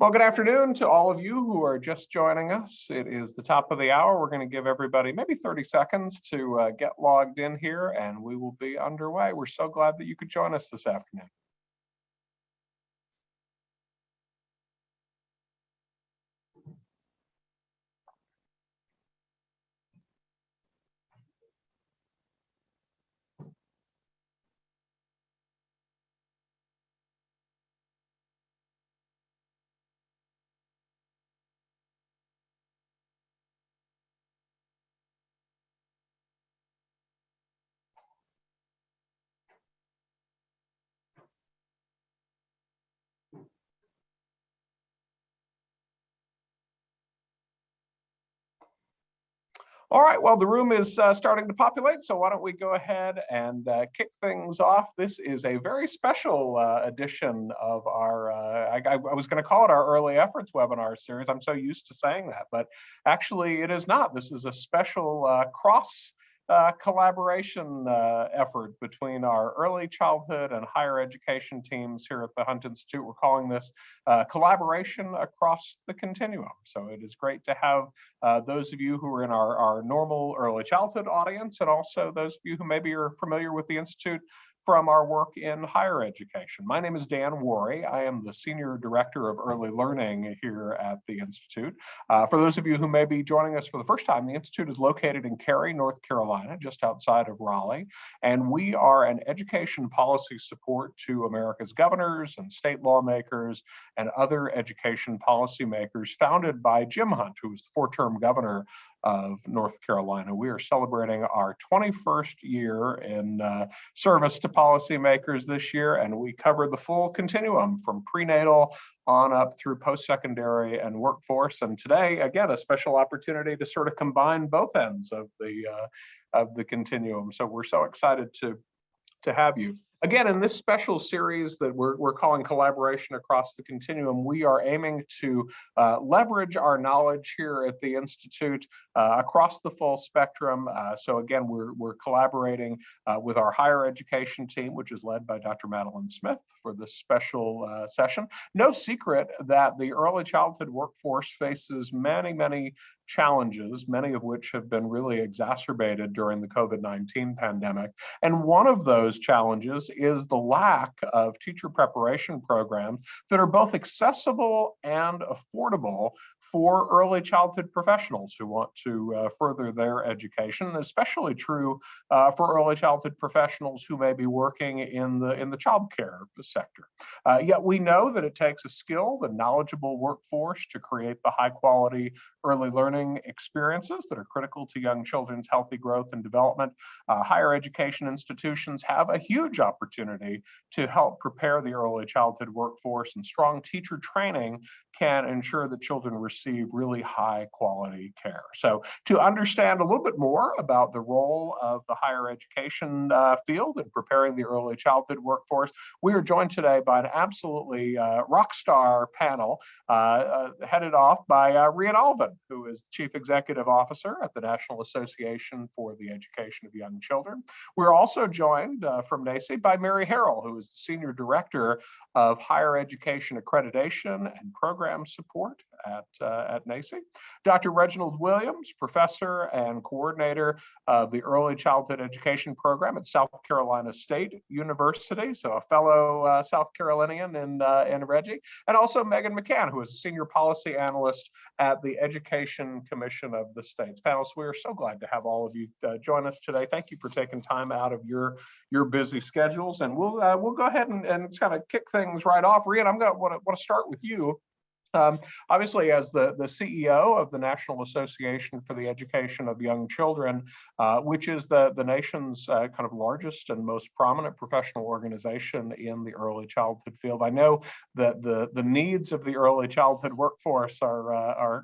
Well, good afternoon to all of you who are just joining us. It is the top of the hour. We're going to give everybody maybe 30 seconds to get logged in here, and we will be underway. We're so glad that you could join us this afternoon. All right, well, the room is starting to populate, so why don't we go ahead and kick things off. This is a very special edition of our, I was going to call it our Early Efforts webinar series. I'm so used to saying that, but actually it is not. This is a special cross collaboration effort between our early childhood and higher education teams here at the Hunt Institute. We're calling this collaboration across the continuum. So it is great to have those of you who are in our normal early childhood audience, and also those of you who maybe are familiar with the Institute from our work in higher education. My name is Dan Worry. I am the Senior Director of Early Learning here at the Institute. For those of you who may be joining us for the first time, the Institute is located in Cary, North Carolina, just outside of Raleigh, and we are an education policy support to America's governors and state lawmakers and other education policymakers, founded by Jim Hunt, who was the four-term governor of North Carolina. We are celebrating our 21st year in service to policymakers this year, and we cover the full continuum from prenatal on up through post-secondary and workforce. And today, again, a special opportunity to sort of combine both ends of the continuum. So we're so excited to have you. Again, in this special series that we're calling Collaboration Across the Continuum, we are aiming to leverage our knowledge here at the Institute across the full spectrum. So again, we're collaborating with our higher education team, which is led by Dr. Madeline Smith for this special session. No secret that the early childhood workforce faces many, many challenges, many of which have been really exacerbated during the COVID-19 pandemic. And one of those challenges is the lack of teacher preparation programs that are both accessible and affordable for early childhood professionals who want to further their education, especially true for early childhood professionals who may be working in the childcare sector. Yet we know that it takes a skilled and knowledgeable workforce to create the high quality early learning experiences that are critical to young children's healthy growth and development. Higher education institutions have a huge opportunity to help prepare the early childhood workforce, and strong teacher training can ensure that children receive really high quality care. So to understand a little bit more about the role of the higher education field in preparing the early childhood workforce, we are joined today by an absolutely rock star panel headed off by Rian Alvin, who is the Chief Executive Officer at the National Association for the Education of Young Children. We're also joined from NAEYC by Mary Harrell, who is the Senior Director of Higher Education Accreditation and Program Support at NAEYC. Dr. Reginald Williams, Professor and Coordinator of the Early Childhood Education Program at South Carolina State University, so a fellow South Carolinian in Reggie, and also Megan McCann, who is a Senior Policy Analyst at the Education Commission of the States. Panelists, we are so glad to have all of you join us today. Thank you for taking time out of your busy schedules, and we'll go ahead and kind of kick things right off. Rian, I'm going to want to start with you. Obviously, as the CEO of the National Association for the Education of Young Children, which is the nation's kind of largest and most prominent professional organization in the early childhood field, I know that the needs of the early childhood workforce are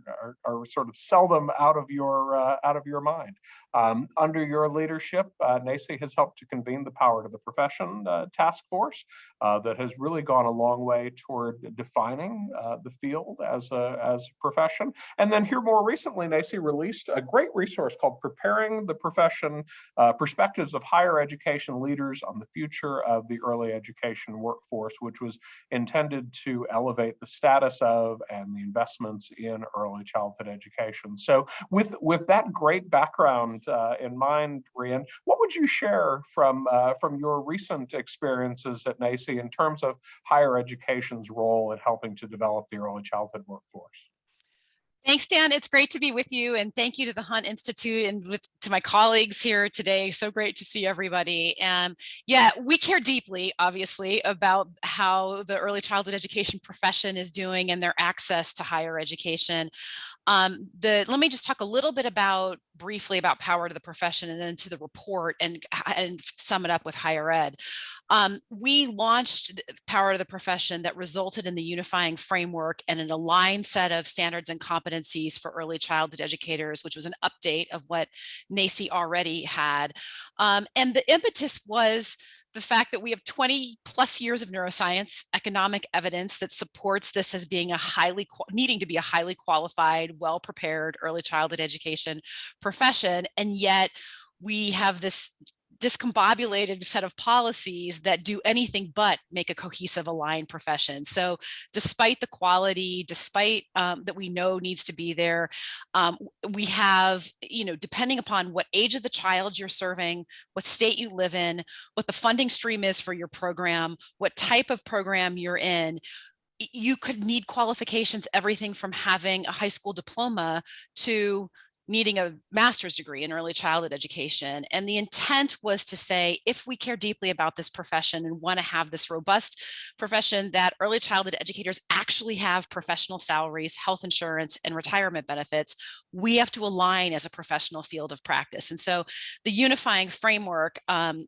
sort of seldom out of your mind. Under your leadership, NAEYC has helped to convene the Power to the Profession task force that has really gone a long way toward defining the field field as a profession. And then here more recently, NAEYC released a great resource called Preparing the Profession, Perspectives of Higher Education Leaders on the Future of the Early Education Workforce, which was intended to elevate the status of and the investments in early childhood education. So with that great background in mind, Rian, what would you share from your recent experiences at NAEYC in terms of higher education's role in helping to develop the early childhood workforce? Thanks, Dan. It's great to be with you, and thank you to the Hunt Institute and to my colleagues here today. So great to see everybody. And yeah, we care deeply, obviously, about how the early childhood education profession is doing and their access to higher education. Let me just talk a little bit briefly about power to the profession and then to the report and sum it up with higher ed. We launched Power to the Profession that resulted in the unifying framework and an aligned set of standards and competencies for early childhood educators, which was an update of what NAEYC already had. And the impetus was the fact that we have 20 plus years of neuroscience economic evidence that supports this as being needing to be a highly qualified, well-prepared early childhood education profession. And yet we have this discombobulated set of policies that do anything but make a cohesive, aligned profession. So despite the quality, despite that we know needs to be there, we have, depending upon what age of the child you're serving, what state you live in, what the funding stream is for your program, what type of program you're in, you could need qualifications, everything from having a high school diploma to needing a master's degree in early childhood education. And the intent was to say, if we care deeply about this profession and want to have this robust profession, that early childhood educators actually have professional salaries, health insurance, and retirement benefits, we have to align as a professional field of practice. And so the unifying framework,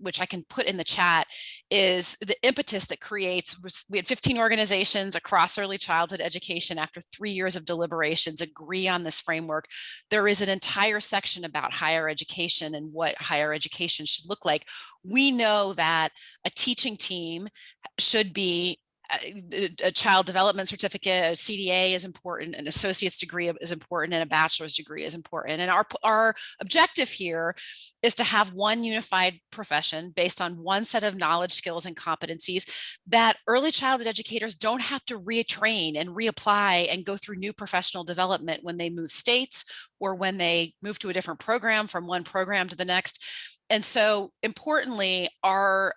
which I can put in the chat, is the impetus that creates, we had 15 organizations across early childhood education after 3 years of deliberations agree on this framework. There is an entire section about higher education and what higher education should look like. We know that a teaching team should be a child development certificate, a CDA is important, an associate's degree is important, and a bachelor's degree is important. And our objective here is to have one unified profession based on one set of knowledge, skills, and competencies that early childhood educators don't have to retrain and reapply and go through new professional development when they move states or when they move to a different program from one program to the next. And so importantly, our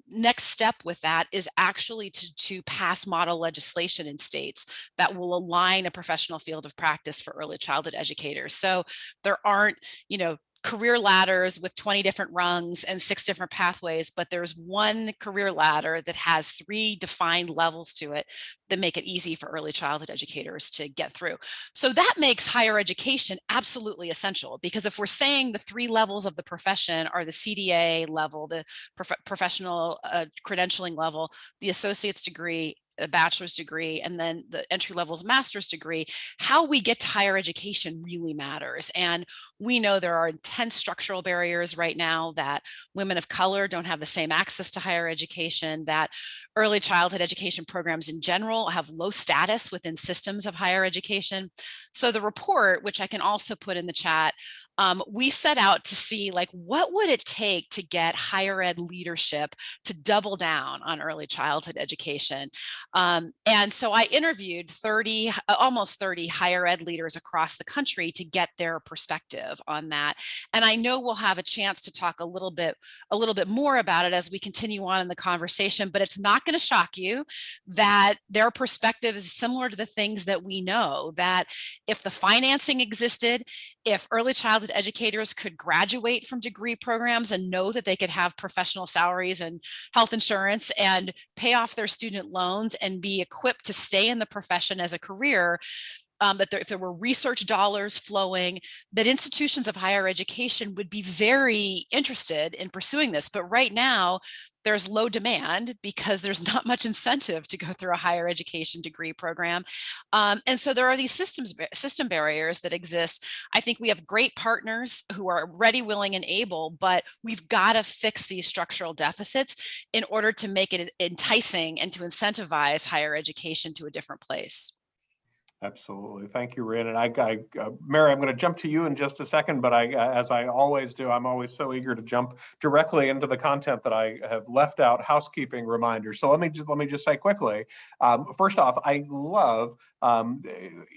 next step with that is actually to pass model legislation in states that will align a professional field of practice for early childhood educators. So there aren't, career ladders with 20 different rungs and 6 different pathways, but there's one career ladder that has 3 defined levels to it that make it easy for early childhood educators to get through. So that makes higher education absolutely essential, because if we're saying the 3 levels of the profession are the CDA level, the professional credentialing level, the associate's degree, a bachelor's degree, and then the entry level's master's degree, how we get to higher education really matters. And we know there are intense structural barriers right now, that women of color don't have the same access to higher education, that early childhood education programs in general have low status within systems of higher education. So the report, which I can also put in the chat, we set out to see, what would it take to get higher ed leadership to double down on early childhood education. And so I interviewed almost 30 higher ed leaders across the country to get their perspective on that. And I know we'll have a chance to talk a little bit more about it as we continue on in the conversation, but it's not going to shock you that their perspective is similar to the things that we know, that if the financing existed, if early childhood educators could graduate from degree programs and know that they could have professional salaries and health insurance and pay off their student loans and be equipped to stay in the profession as a career, if there were research dollars flowing, that institutions of higher education would be very interested in pursuing this. But right now, there's low demand because there's not much incentive to go through a higher education degree program. And so there are these system barriers that exist. I think we have great partners who are ready, willing, and able, but we've got to fix these structural deficits in order to make it enticing and to incentivize higher education to a different place. Absolutely. Thank you, Rin. And Mary, I'm going to jump to you in just a second, but as I always do, I'm always so eager to jump directly into the content that I have left out housekeeping reminders. So let me just say quickly. First off, I love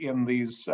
in these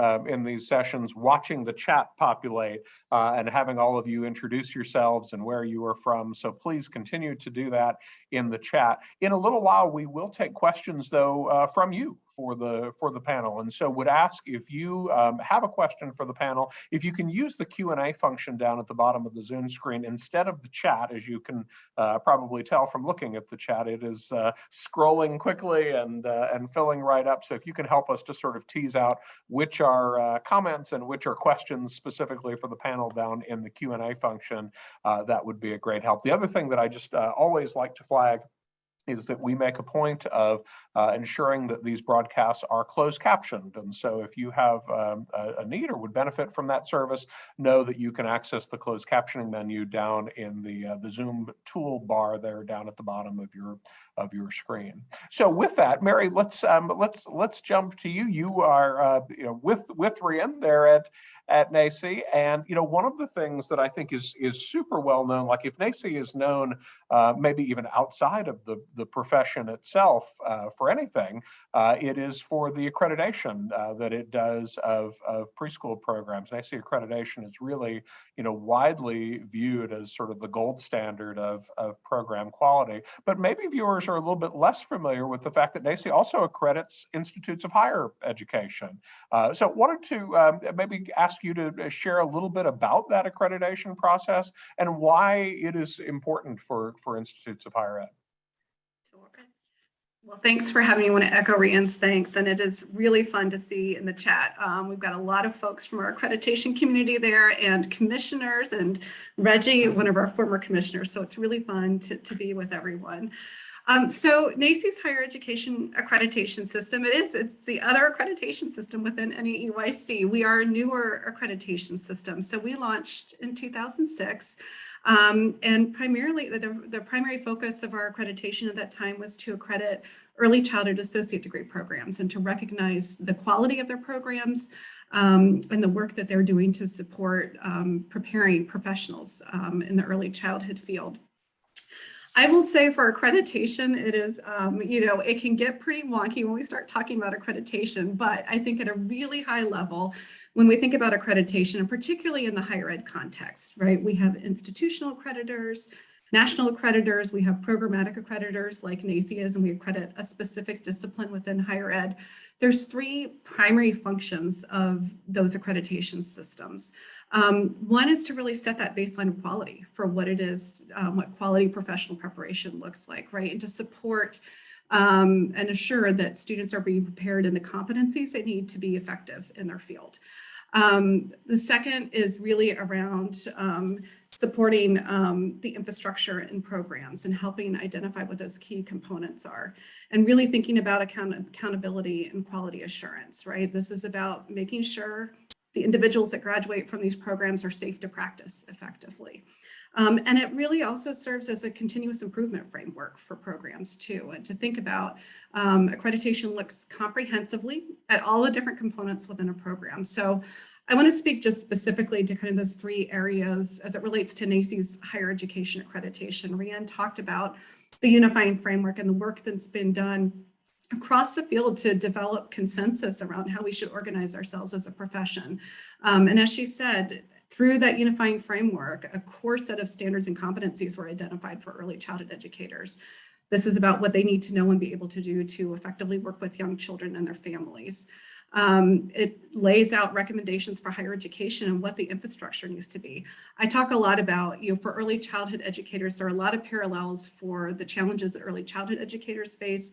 sessions watching the chat populate and having all of you introduce yourselves and where you are from. So please continue to do that in the chat. In a little while, we will take questions though from you for the panel, and so would ask if you have a question for the panel, if you can use the Q&A function down at the bottom of the Zoom screen instead of the chat. As you can probably tell from looking at the chat, it is scrolling quickly and filling right up. So if you can help us to sort of tease out which are comments and which are questions specifically for the panel down in the Q&A function, that would be a great help. The other thing that I just always like to flag is that we make a point of ensuring that these broadcasts are closed captioned. And so if you have a need or would benefit from that service, know that you can access the closed captioning menu down in the Zoom toolbar there down at the bottom of your screen. So with that, Mary, let's jump to you. You are with Rhian there at NAEYC, and one of the things that I think is super well known, like if NAEYC is known maybe even outside of the profession itself for anything, it is for the accreditation that it does of preschool programs. NAEYC accreditation is really widely viewed as sort of the gold standard of program quality. But maybe viewers are a little bit less familiar with the fact that NAEYC also accredits institutes of higher education. So wanted to maybe ask you to share a little bit about that accreditation process and why it is important for institutes of higher ed. Sure. Well, thanks for having me. I want to echo Rhian's thanks, and it is really fun to see in the chat. We've got a lot of folks from our accreditation community there and commissioners, and Reggie, one of our former commissioners, so it's really fun to be with everyone. So NAEYC's higher education accreditation system, it's the other accreditation system within NAEYC. We are a newer accreditation system. So we launched in 2006, and primarily the primary focus of our accreditation at that time was to accredit early childhood associate degree programs and to recognize the quality of their programs and the work that they're doing to support preparing professionals in the early childhood field. I will say for accreditation, it is, it can get pretty wonky when we start talking about accreditation, but I think at a really high level, when we think about accreditation, and particularly in the higher ed context, right, we have institutional accreditors, national accreditors, we have programmatic accreditors like NAEYC is, and we accredit a specific discipline within higher ed. There's three primary functions of those accreditation systems. One is to really set that baseline of quality for what it is, what quality professional preparation looks like, right? And to support and assure that students are being prepared in the competencies they need to be effective in their field. The second is really around supporting the infrastructure and programs and helping identify what those key components are, and really thinking about accountability and quality assurance, right? This is about making sure the individuals that graduate from these programs are safe to practice effectively. And it really also serves as a continuous improvement framework for programs too, and to think about accreditation looks comprehensively at all the different components within a program. So I want to speak just specifically to kind of those three areas as it relates to NAEYC's higher education accreditation. Rhian talked about the unifying framework and the work that's been done across the field to develop consensus around how we should organize ourselves as a profession. And as she said, through that unifying framework, a core set of standards and competencies were identified for early childhood educators. This is about what they need to know and be able to do to effectively work with young children and their families. It lays out recommendations for higher education and what the infrastructure needs to be. I talk a lot about, for early childhood educators, there are a lot of parallels for the challenges that early childhood educators face,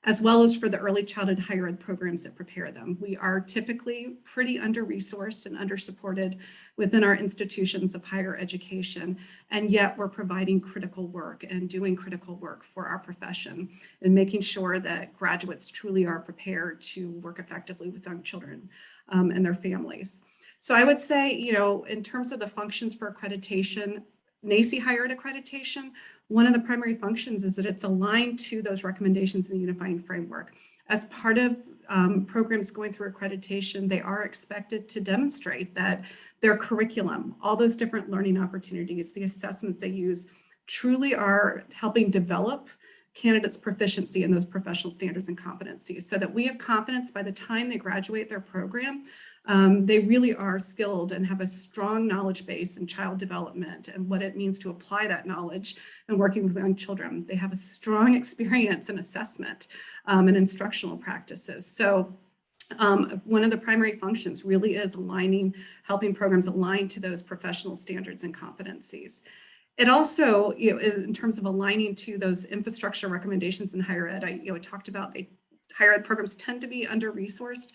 as well as for the early childhood higher ed programs that prepare them. We are typically pretty under-resourced and under-supported within our institutions of higher education, and yet we're providing critical work and doing critical work for our profession and making sure that graduates truly are prepared to work effectively with young children and their families. So I would say, in terms of the functions for accreditation, NAEYC higher ed accreditation, one of the primary functions is that it's aligned to those recommendations in the unifying framework. As part of programs going through accreditation, they are expected to demonstrate that their curriculum, all those different learning opportunities, the assessments they use truly are helping develop candidates' proficiency in those professional standards and competencies, so that we have confidence by the time they graduate their program, they really are skilled and have a strong knowledge base in child development and what it means to apply that knowledge and working with young children. They have a strong experience in assessment and instructional practices. So one of the primary functions really is helping programs align to those professional standards and competencies. It also, in terms of aligning to those infrastructure recommendations in higher ed, I talked about higher ed programs tend to be under-resourced,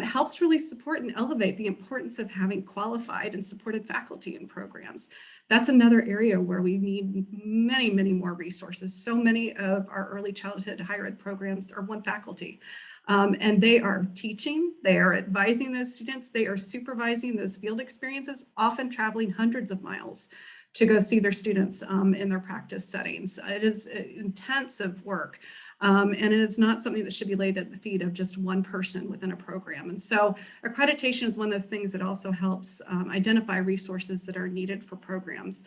helps really support and elevate the importance of having qualified and supported faculty in programs. That's another area where we need many, many more resources. So many of our early childhood higher ed programs are one faculty. And they are teaching, they are advising those students, they are supervising those field experiences, often traveling hundreds of miles to go see their students in their practice settings. It is intensive work, and it is not something that should be laid at the feet of just one person within a program. And so accreditation is one of those things that also helps identify resources that are needed for programs.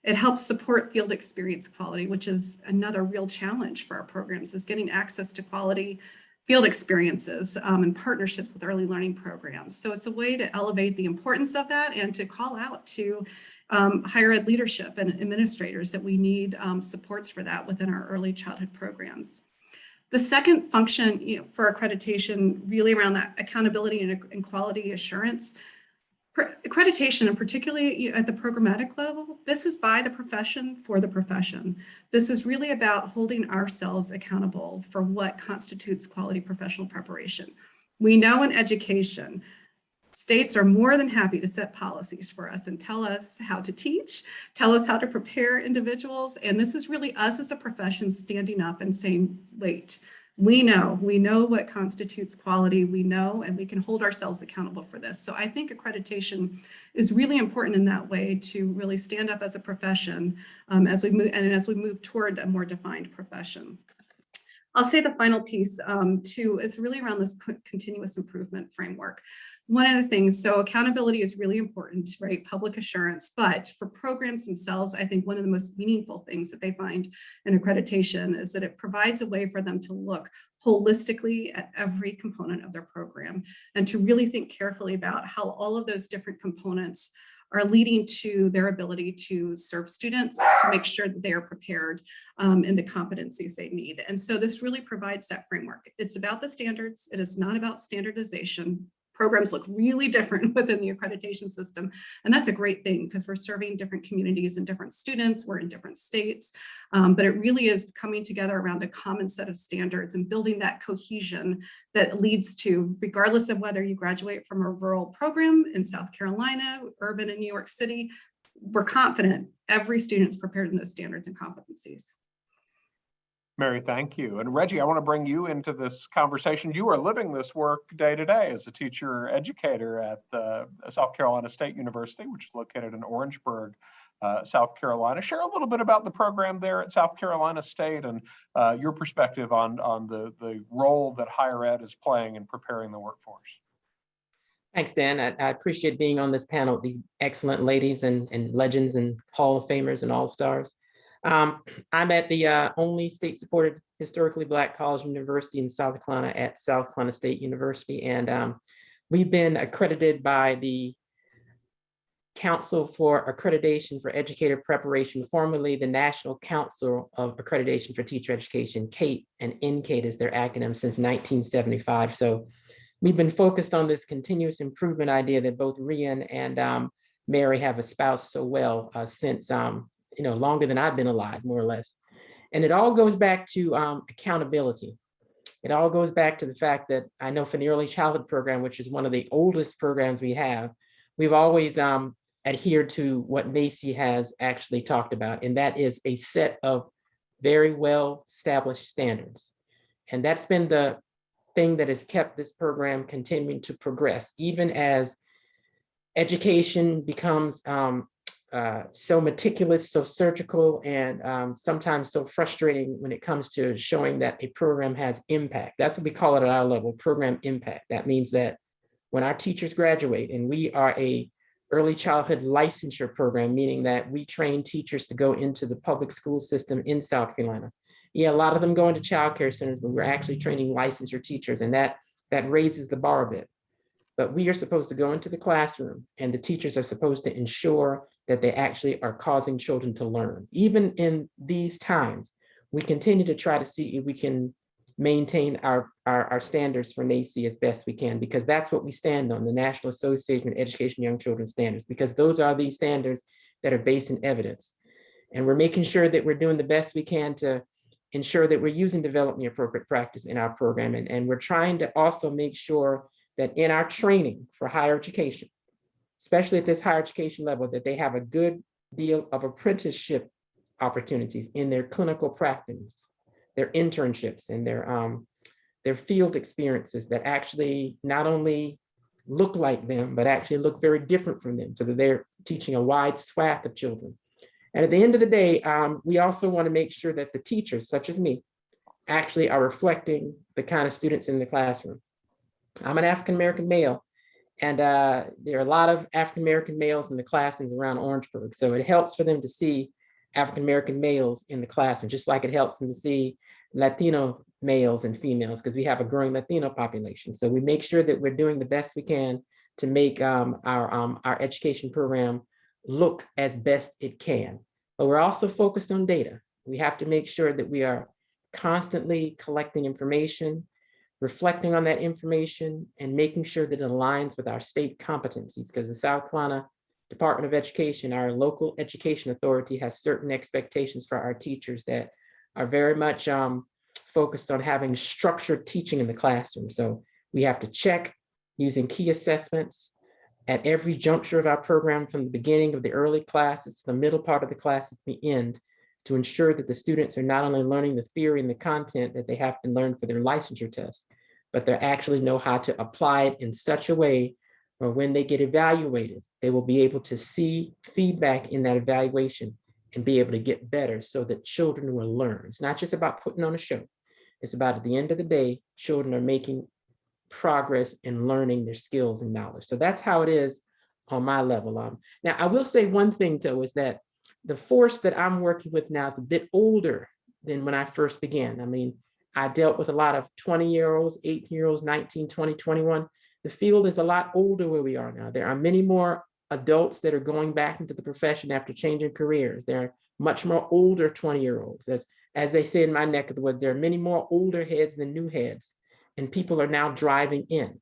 It helps support field experience quality, which is another real challenge for our programs, is getting access to quality field experiences and partnerships with early learning programs. So it's a way to elevate the importance of that and to call out to higher ed leadership and administrators that we need supports for that within our early childhood programs. The second function for accreditation, really around that accountability and quality assurance. Accreditation, and particularly at the programmatic level, this is by the profession for the profession. This is really about holding ourselves accountable for what constitutes quality professional preparation. We know in education, states are more than happy to set policies for us and tell us how to teach, tell us how to prepare individuals. And this is really us as a profession standing up and saying, wait, we know what constitutes quality, we know, and we can hold ourselves accountable for this. So I think accreditation is really important in that way to really stand up as a profession as we move toward a more defined profession. I'll say the final piece too is really around this continuous improvement framework. One of the things, so accountability is really important, right? Public assurance, but for programs themselves, I think one of the most meaningful things that they find in accreditation is that it provides a way for them to look holistically at every component of their program and to really think carefully about how all of those different components are leading to their ability to serve students, to make sure that they are prepared in the competencies they need. And so this really provides that framework. It's about the standards. It is not about standardization. Programs look really different within the accreditation system. And that's a great thing because we're serving different communities and different students. We're in different states, but it really is coming together around a common set of standards and building that cohesion that leads to, regardless of whether you graduate from a rural program in South Carolina, urban in New York City, we're confident every student's prepared in those standards and competencies. Mary, thank you. And Reggie, I want to bring you into this conversation. You are living this work day to day as a teacher educator at South Carolina State University, which is located in Orangeburg, South Carolina. Share a little bit about the program there at South Carolina State and your perspective on the role that higher ed is playing in preparing the workforce. Thanks, Dan. I appreciate being on this panel with these excellent ladies and legends and Hall of Famers and All-Stars. I'm at the only state-supported historically Black college and university in South Carolina at South Carolina State University. And we've been accredited by the Council for Accreditation for Educator Preparation, formerly the National Council of Accreditation for Teacher Education, CATE, and NCATE is their acronym, since 1975. So we've been focused on this continuous improvement idea that both Rian and Mary have espoused so well since longer than I've been alive, more or less. And it all goes back to accountability. It all goes back to the fact that I know for the early childhood program, which is one of the oldest programs we have, we've always adhered to what NAEYC has actually talked about, and that is a set of very well established standards. And that's been the thing that has kept this program continuing to progress, even as education becomes so meticulous, so surgical, and sometimes so frustrating when it comes to showing that a program has impact. That's what we call it at our level, program impact. That means that when our teachers graduate, and we are a early childhood licensure program, meaning that we train teachers to go into the public school system in South Carolina. Yeah, a lot of them go into childcare centers, but we're actually training licensure teachers, and that raises the bar a bit. But we are supposed to go into the classroom, and the teachers are supposed to ensure that they actually are causing children to learn. Even in these times, we continue to try to see if we can maintain our standards for NAEYC as best we can, because that's what we stand on, the National Association of Education Young Children Standards, because those are the standards that are based in evidence. And we're making sure that we're doing the best we can to ensure that we're using development appropriate practice in our program. And we're trying to also make sure that in our training for higher education, especially at this higher education level, that they have a good deal of apprenticeship opportunities in their clinical practice, their internships, and their field experiences that actually not only look like them, but actually look very different from them, so that they're teaching a wide swath of children. And at the end of the day, we also want to make sure that the teachers, such as me, actually are reflecting the kind of students in the classroom. I'm an African-American male, and there are a lot of African-American males in the classrooms around Orangeburg. So it helps for them to see African-American males in the classroom, just like it helps them to see Latino males and females, because we have a growing Latino population. So we make sure that we're doing the best we can to make our education program look as best it can. But we're also focused on data. We have to make sure that we are constantly collecting information, reflecting on that information, and making sure that it aligns with our state competencies, because the South Carolina Department of Education, our local education authority, has certain expectations for our teachers that are very much focused on having structured teaching in the classroom. So we have to check using key assessments at every juncture of our program, from the beginning of the early classes to the middle part of the classes to the end, to ensure that the students are not only learning the theory and the content that they have to learn for their licensure tests, but they actually know how to apply it in such a way where when they get evaluated, they will be able to see feedback in that evaluation and be able to get better, so that children will learn. It's not just about putting on a show. It's about, at the end of the day, children are making progress in learning their skills and knowledge. So that's how it is on my level. Now, I will say one thing, though, is that the force that I'm working with now is a bit older than when I first began. I mean, I dealt with a lot of 20-year-olds, 18-year-olds, 19, 20, 21. The field is a lot older where we are now. There are many more adults that are going back into the profession after changing careers. There are much more older 20-year-olds. As they say in my neck of the woods, there are many more older heads than new heads, and people are now driving in.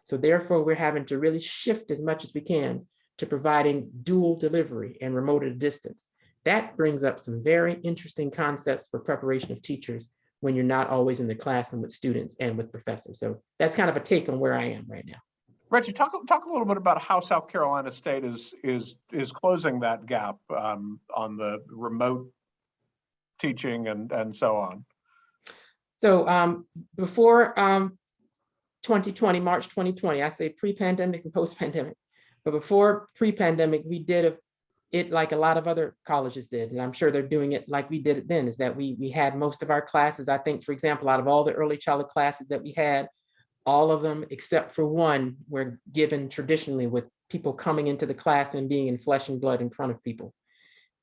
So therefore, we're having to really shift as much as we can to providing dual delivery and remote at a distance. That brings up some very interesting concepts for preparation of teachers when you're not always in the classroom with students and with professors. So that's kind of a take on where I am right now. Reggie, talk a little bit about how South Carolina State is closing that gap on the remote teaching and so on. So before 2020, March 2020, I say pre-pandemic and post-pandemic, but before pre-pandemic, we did it like a lot of other colleges did, and I'm sure they're doing it like we did it then, is that we had most of our classes. I think, for example, out of all the early childhood classes that we had, all of them except for one were given traditionally with people coming into the class and being in flesh and blood in front of people.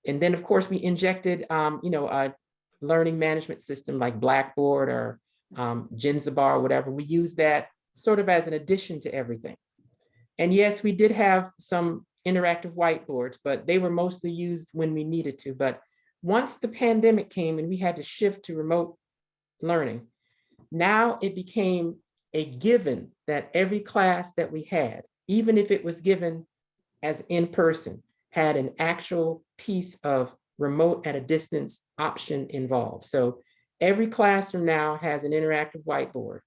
And then, of course, we injected, a learning management system like Blackboard or Genzabar or whatever. We used that sort of as an addition to everything. And yes, we did have some interactive whiteboards, but they were mostly used when we needed to. But once the pandemic came and we had to shift to remote learning, now it became a given that every class that we had, even if it was given as in person, had an actual piece of remote at a distance option involved. So every classroom now has an interactive whiteboard.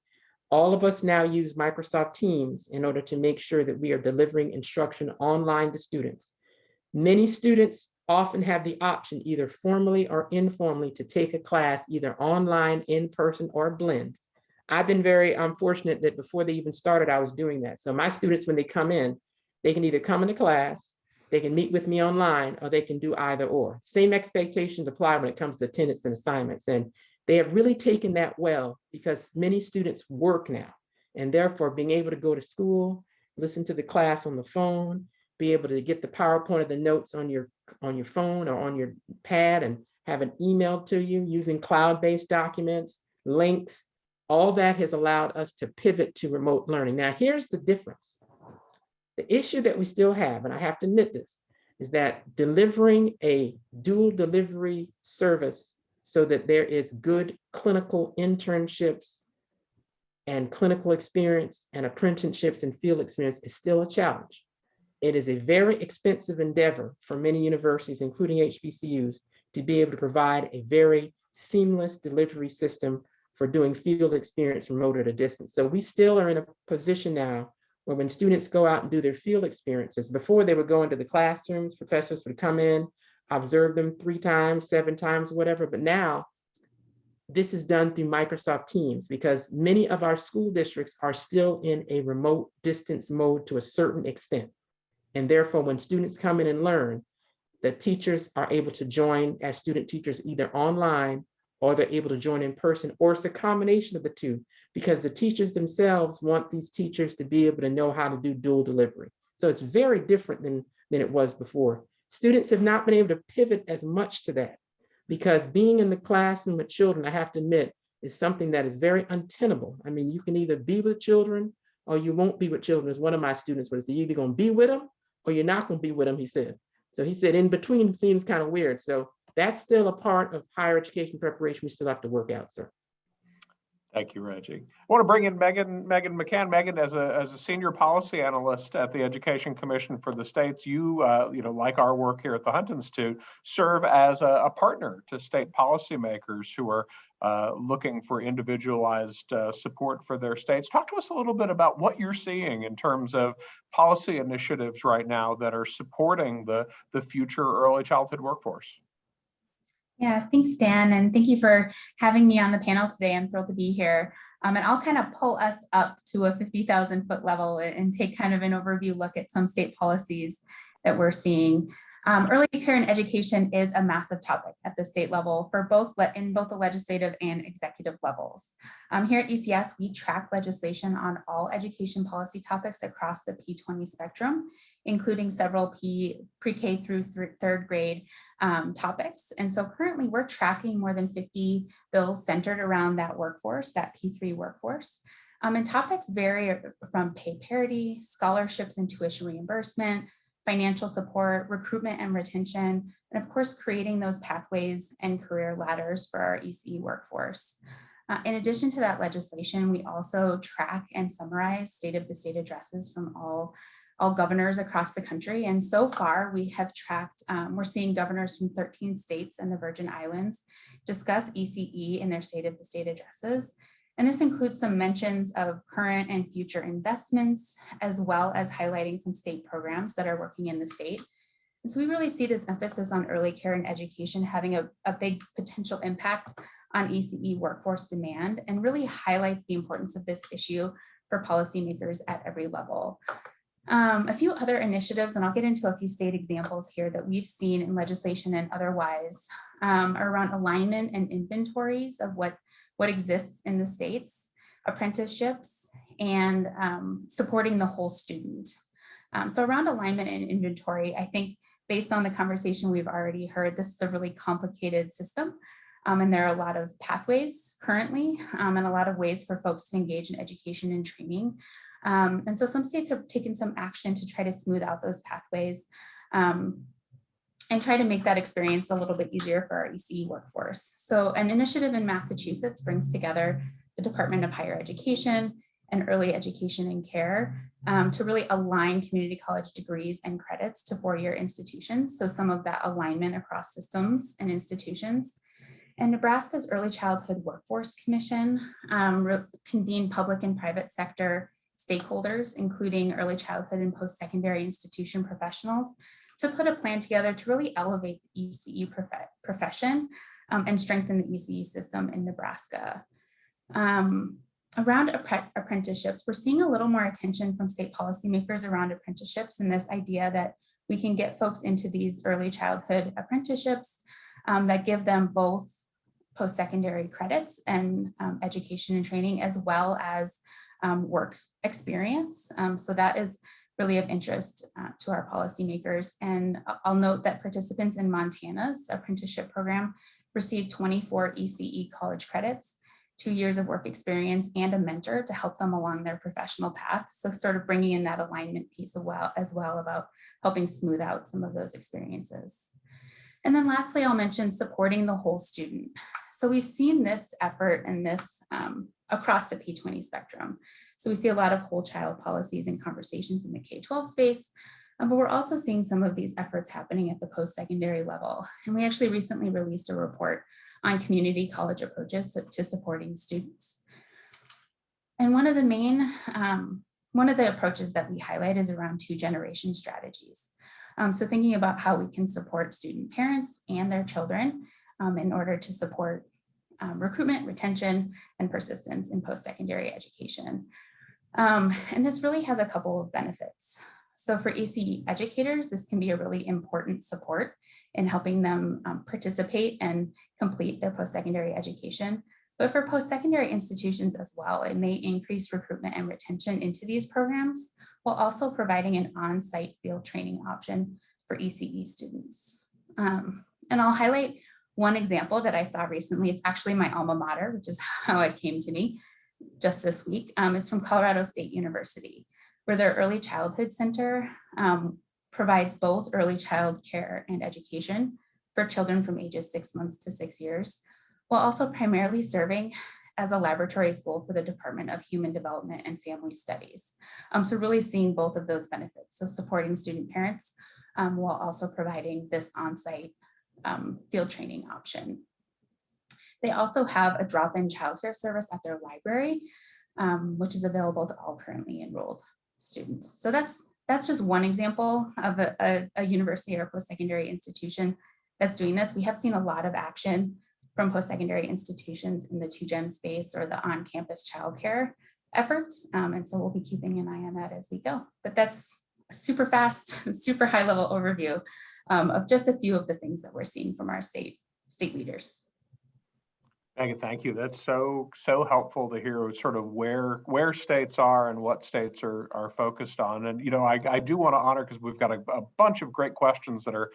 All of us now use Microsoft Teams in order to make sure that we are delivering instruction online to students. Many students often have the option, either formally or informally, to take a class either online, in person, or blend. I've been very fortunate that before they even started, I was doing that. So my students, when they come in, they can either come into class, They can meet with me online, or they can do either or. Same expectations apply when it comes to attendance and assignments. And they have really taken that well, because many students work now, and therefore being able to go to school, listen to the class on the phone, be able to get the PowerPoint or the notes on your phone or on your pad and have it emailed to you using cloud-based documents, links, all that has allowed us to pivot to remote learning. Now, here's the difference. The issue that we still have, and I have to admit this, is that delivering a dual delivery service so that there is good clinical internships and clinical experience and apprenticeships and field experience is still a challenge. It is a very expensive endeavor for many universities, including HBCUs, to be able to provide a very seamless delivery system for doing field experience remote at a distance. So we still are in a position now where when students go out and do their field experiences, before they would go into the classrooms, professors would come in, observe them 3 times, 7 times, whatever. But now this is done through Microsoft Teams, because many of our school districts are still in a remote distance mode to a certain extent. And therefore, when students come in and learn, the teachers are able to join as student teachers either online, or they're able to join in person, or it's a combination of the two, because the teachers themselves want these teachers to be able to know how to do dual delivery. So it's very different than it was before. Students have not been able to pivot as much to that, because being in the classroom with children, I have to admit, is something that is very untenable. I mean, you can either be with children or you won't be with children. As one of my students was, you're either going to be with them or you're not going to be with them, he said. So he said in between seems kind of weird. So that's still a part of higher education preparation we still have to work out, sir. Thank you, Reggie. I want to bring in Megan McCann. Megan, as a senior policy analyst at the Education Commission for the states, you like our work here at the Hunt Institute, serve as a partner to state policymakers who are looking for individualized support for their states. Talk to us a little bit about what you're seeing in terms of policy initiatives right now that are supporting the future early childhood workforce. Yeah, thanks, Dan, and thank you for having me on the panel today. I'm thrilled to be here. And I'll kind of pull us up to a 50,000-foot level and take kind of an overview look at some state policies that we're seeing. Early care and education is a massive topic at the state level for both the legislative and executive levels. Here at ECS, we track legislation on all education policy topics across the P20 spectrum, including several pre-K through third grade topics. And so currently we're tracking more than 50 bills centered around that workforce, that P3 workforce. And topics vary from pay parity, scholarships and tuition reimbursement, financial support, recruitment and retention, and of course, creating those pathways and career ladders for our ECE workforce. In addition to that legislation, we also track and summarize state of the state addresses from all governors across the country. And so far we have tracked, we're seeing governors from 13 states and the Virgin Islands discuss ECE in their state of the state addresses. And this includes some mentions of current and future investments, as well as highlighting some state programs that are working in the state. And so we really see this emphasis on early care and education having a big potential impact on ECE workforce demand, and really highlights the importance of this issue for policymakers at every level. A few other initiatives, and I'll get into a few state examples here that we've seen in legislation and otherwise, are around alignment and inventories of what exists in the states, apprenticeships, and supporting the whole student. So around alignment and inventory, I think based on the conversation we've already heard, this is a really complicated system. And there are a lot of pathways currently, and a lot of ways for folks to engage in education and training. And so some states have taken some action to try to smooth out those pathways and try to make that experience a little bit easier for our ECE workforce. So an initiative in Massachusetts brings together the Department of Higher Education and Early Education and Care to really align community college degrees and credits to four-year institutions. So some of that alignment across systems and institutions. And Nebraska's Early Childhood Workforce Commission convened public and private sector stakeholders, including early childhood and post-secondary institution professionals, to put a plan together to really elevate the ECE profession and strengthen the ECE system in Nebraska. Around apprenticeships, we're seeing a little more attention from state policymakers around apprenticeships, and this idea that we can get folks into these early childhood apprenticeships that give them both post-secondary credits and education and training, as well as work experience. So that is really of interest to our policymakers. And I'll note that participants in Montana's apprenticeship program received 24 ECE college credits, 2 years of work experience, and a mentor to help them along their professional path. So sort of bringing in that alignment piece as well about helping smooth out some of those experiences. And then lastly, I'll mention supporting the whole student. So we've seen this effort and this across the P20 spectrum. So we see a lot of whole child policies and conversations in the K-12 space, but we're also seeing some of these efforts happening at the post-secondary level. And we actually recently released a report on community college approaches to supporting students. And one of the approaches that we highlight is around 2-generation strategies. So thinking about how we can support student parents and their children in order to support recruitment, retention, and persistence in post-secondary education. And this really has a couple of benefits. So for ECE educators, this can be a really important support in helping them participate and complete their post-secondary education. But for post-secondary institutions as well, it may increase recruitment and retention into these programs, while also providing an on-site field training option for ECE students. And I'll highlight one example that I saw recently. It's actually my alma mater, which is how it came to me just this week. It's from Colorado State University, where their early childhood center provides both early child care and education for children from ages 6 months to 6 years, while also primarily serving as a laboratory school for the Department of Human Development and Family Studies. So really seeing both of those benefits. So supporting student parents while also providing this on-site field training option. They also have a drop-in childcare service at their library, which is available to all currently enrolled students. So that's just one example of a university or post-secondary institution that's doing this. We have seen a lot of action from post-secondary institutions in the 2-gen space or the on-campus childcare efforts. And so we'll be keeping an eye on that as we go. But that's a super fast, super high level overview of just a few of the things that we're seeing from our state leaders. Megan, thank you. That's so helpful to hear sort of where states are and what states are focused on. And, you know, I do want to honor, because we've got a bunch of great questions that are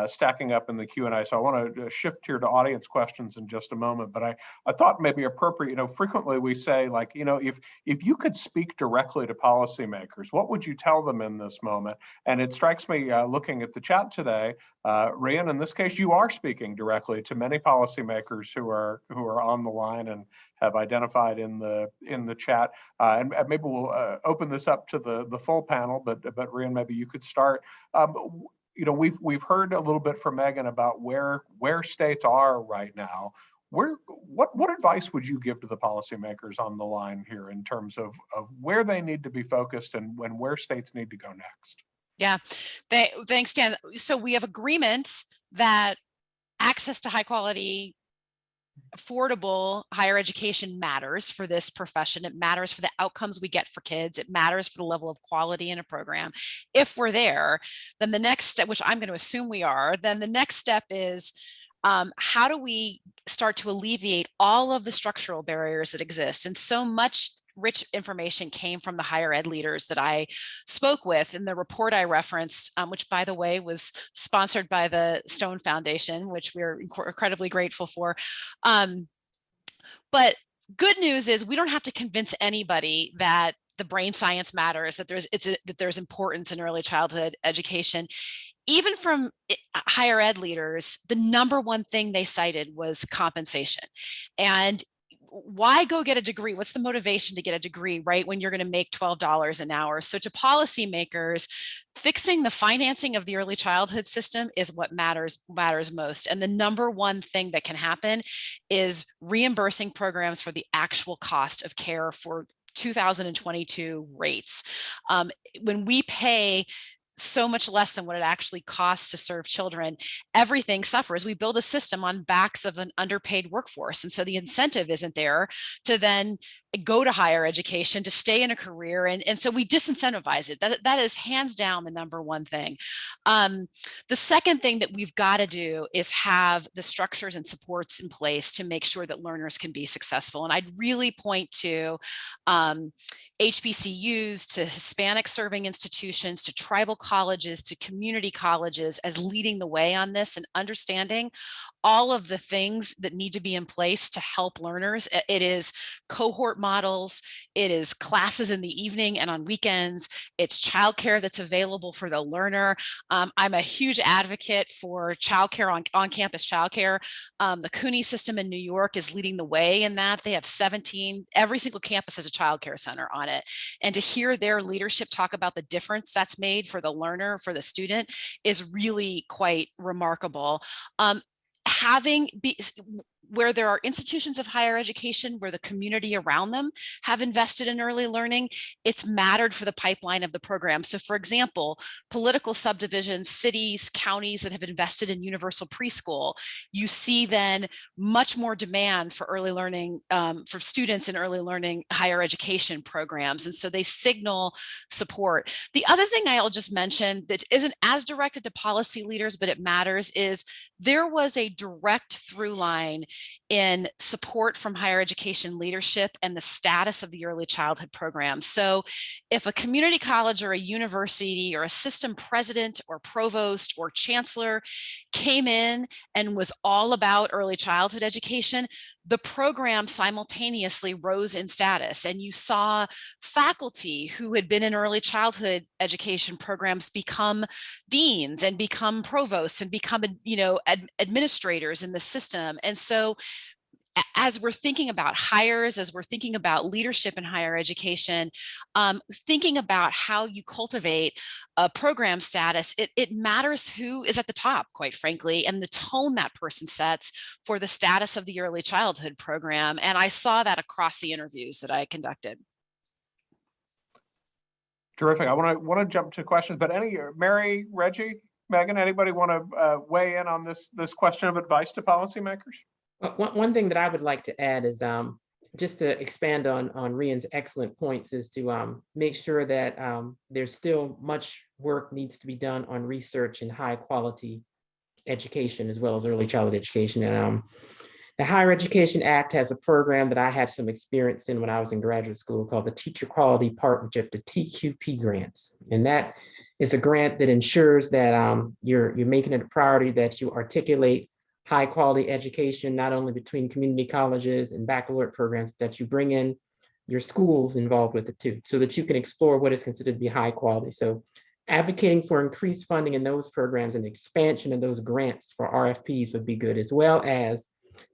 stacking up in the Q&A. So I want to shift here to audience questions in just a moment. But I thought maybe appropriate, you know, frequently we say, like, you know, if you could speak directly to policymakers, what would you tell them in this moment? And it strikes me looking at the chat today, Ryan, in this case, you are speaking directly to many policymakers who are on the line and have identified in the chat. And maybe we'll open this up to the full panel, but Ryan, maybe you could start. You know, we've heard a little bit from Megan about where states are right now. What advice would you give to the policymakers on the line here in terms of where they need to be focused and where states need to go next? Yeah, thanks, Dan. So we have agreement that access to high quality, affordable higher education matters for this profession. It matters for the outcomes we get for kids. It matters for the level of quality in a program. If we're there, then the next step, which I'm going to assume we are, then the next step is how do we start to alleviate all of the structural barriers that exist? And so much rich information came from the higher ed leaders that I spoke with in the report I referenced, which, by the way, was sponsored by the Stone Foundation, which we're incredibly grateful for. But good news is we don't have to convince anybody that the brain science matters, that there's importance in early childhood education. Even from higher ed leaders, the number one thing they cited was compensation. And why go get a degree? What's the motivation to get a degree, right, when you're going to make $12 an hour? So to policymakers, fixing the financing of the early childhood system is what matters most. And the number one thing that can happen is reimbursing programs for the actual cost of care for 2022 rates. When we pay so much less than what it actually costs to serve children, everything suffers. We build a system on backs of an underpaid workforce. And so the incentive isn't there to then go to higher education, to stay in a career. And so we disincentivize it. That is hands down the number one thing. The second thing that we've got to do is have the structures and supports in place to make sure that learners can be successful. And I'd really point to HBCUs, to Hispanic serving institutions, to tribal colleges, to community colleges as leading the way on this, and understanding all of the things that need to be in place to help learners. It is cohort models, it is classes in the evening and on weekends, it's childcare that's available for the learner. I'm a huge advocate for childcare, on-campus childcare. The CUNY system in New York is leading the way in that. They have 17, every single campus has a childcare center on it. And to hear their leadership talk about the difference that's made for the learner, for the student, is really quite remarkable. Where there are institutions of higher education where the community around them have invested in early learning, it's mattered for the pipeline of the program. So for example, political subdivisions, cities, counties that have invested in universal preschool, you see then much more demand for early learning, for students in early learning higher education programs. And so they signal support. The other thing I'll just mention that isn't as directed to policy leaders, but it matters, is there was a direct through line in support from higher education leadership and the status of the early childhood program. So if a community college or a university or a system president or provost or chancellor came in and was all about early childhood education, the program simultaneously rose in status. And you saw faculty who had been in early childhood education programs become deans and become provosts and become, administrators in the system. And so as we're thinking about hires, as we're thinking about leadership in higher education, thinking about how you cultivate a program status, it matters who is at the top, quite frankly, and the tone that person sets for the status of the early childhood program. And I saw that across the interviews that I conducted. Terrific. I want to jump to questions, but Mary, Reggie, Megan, anybody want to weigh in on this question of advice to policymakers? One thing that I would like to add is just to expand on Rian's excellent points, is to make sure that there's still much work needs to be done on research and high quality education as well as early childhood education. And the Higher Education Act has a program that I had some experience in when I was in graduate school called the Teacher Quality Partnership, the TQP grants. And that is a grant that ensures that you're making it a priority that you articulate high quality education, not only between community colleges and baccalaureate programs, but that you bring in your schools involved with it too, so that you can explore what is considered to be high quality. So advocating for increased funding in those programs and expansion of those grants for RFPs would be good, as well as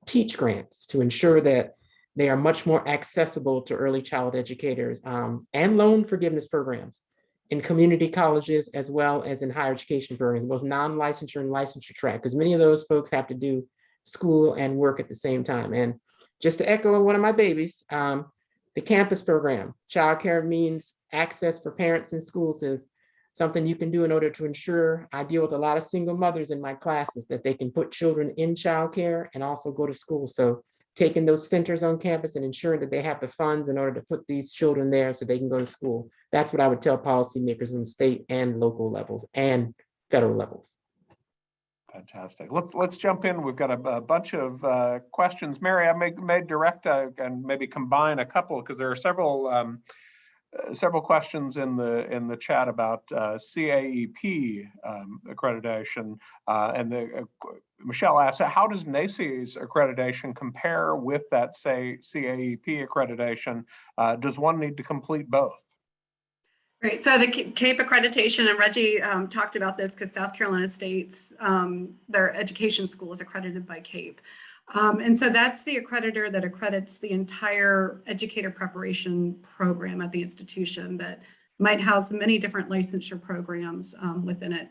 teach grants to ensure that they are much more accessible to early child educators, and loan forgiveness programs in community colleges as well as in higher education programs, both non-licensure and licensure track, because many of those folks have to do school and work at the same time. And just to echo one of my babies, the campus program, childcare means access for parents in schools, is something you can do in order to ensure. I deal with a lot of single mothers in my classes, that they can put children in childcare and also go to school. So taking those centers on campus and ensuring that they have the funds in order to put these children there so they can go to school. That's what I would tell policymakers on the state and local levels and federal levels. Fantastic. Let's jump in. We've got a bunch of questions. Mary, I may direct and maybe combine a couple, because there are several questions in the chat about CAEP accreditation, and Michelle asked, how does NAEYC's accreditation compare with that, say, CAEP accreditation? Does one need to complete both? Right, so the CAPE accreditation, and Reggie talked about this because South Carolina State's, their education school is accredited by CAPE. And so that's the accreditor that accredits the entire educator preparation program at the institution that might house many different licensure programs within it.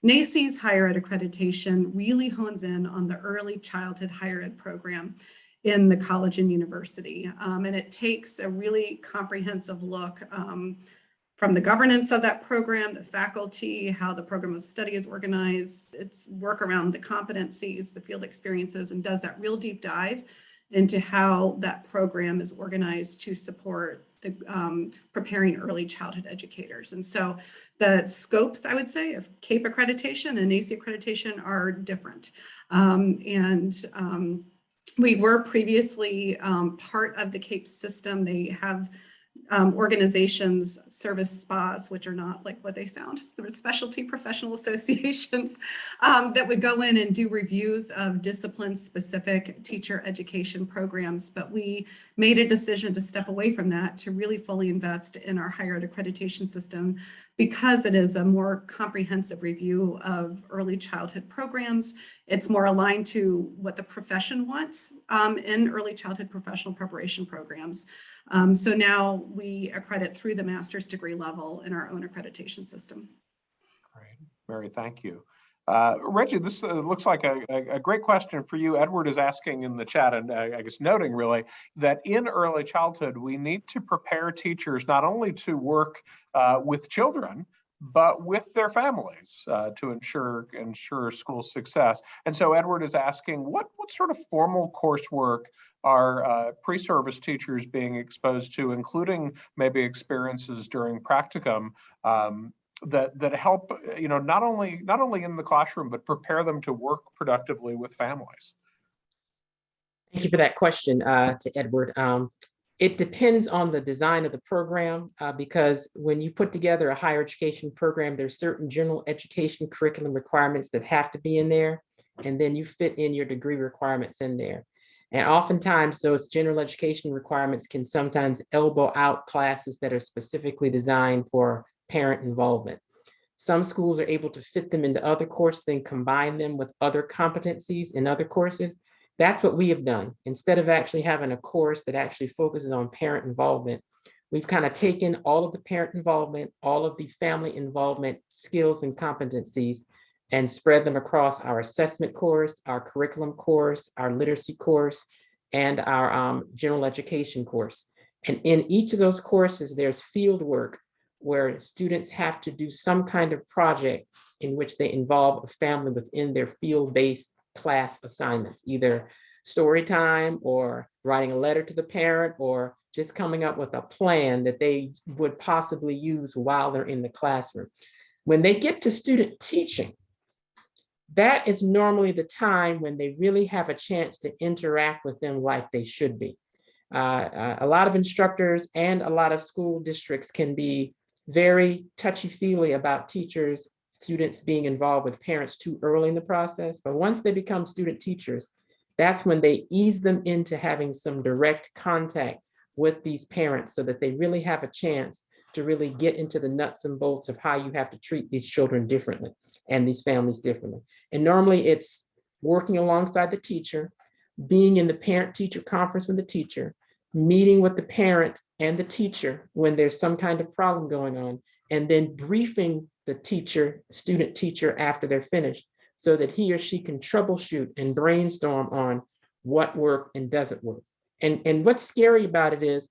NAEYC's higher ed accreditation really hones in on the early childhood higher ed program in the college and university. And it takes a really comprehensive look from the governance of that program, the faculty, how the program of study is organized, its work around the competencies, the field experiences, and does that real deep dive into how that program is organized to support the preparing early childhood educators. And so the scopes, I would say, of CAPE accreditation and NAEYC accreditation are different. We were previously part of the CAPE system. They have organizations, service spas, which are not like what they sound, sort of specialty professional associations that would go in and do reviews of discipline-specific teacher education programs. But we made a decision to step away from that to really fully invest in our higher ed accreditation system, because it is a more comprehensive review of early childhood programs. It's more aligned to what the profession wants in early childhood professional preparation programs. So now we accredit through the master's degree level in our own accreditation system. Great, Mary, thank you. Reggie, this looks like a great question for you. Edward is asking in the chat, and I guess noting really, that in early childhood, we need to prepare teachers not only to work with children, but with their families to ensure school success. And so Edward is asking, what sort of formal coursework are pre-service teachers being exposed to, including maybe experiences during practicum that help, not only in the classroom, but prepare them to work productively with families? Thank you for that question, to Edward. It depends on the design of the program, because when you put together a higher education program, there's certain general education curriculum requirements that have to be in there, and then you fit in your degree requirements in there. And oftentimes those general education requirements can sometimes elbow out classes that are specifically designed for parent involvement. Some schools are able to fit them into other courses and combine them with other competencies in other courses. That's what we have done. Instead of actually having a course that actually focuses on parent involvement, we've kind of taken all of the parent involvement, all of the family involvement skills and competencies, and spread them across our assessment course, our curriculum course, our literacy course, and our general education course. And in each of those courses, there's field work where students have to do some kind of project in which they involve a family within their field-based class assignments, either story time or writing a letter to the parent or just coming up with a plan that they would possibly use while they're in the classroom. When they get to student teaching, that is normally the time when they really have a chance to interact with them like they should be. A lot of instructors and a lot of school districts can be very touchy-feely about students being involved with parents too early in the process. But once they become student teachers, that's when they ease them into having some direct contact with these parents so that they really have a chance to really get into the nuts and bolts of how you have to treat these children differently and these families differently. And normally it's working alongside the teacher, being in the parent-teacher conference with the teacher, meeting with the parent and the teacher when there's some kind of problem going on, and then briefing the teacher, student teacher, after they're finished so that he or she can troubleshoot and brainstorm on what worked and doesn't work. And what's scary about it is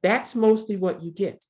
that's mostly what you get,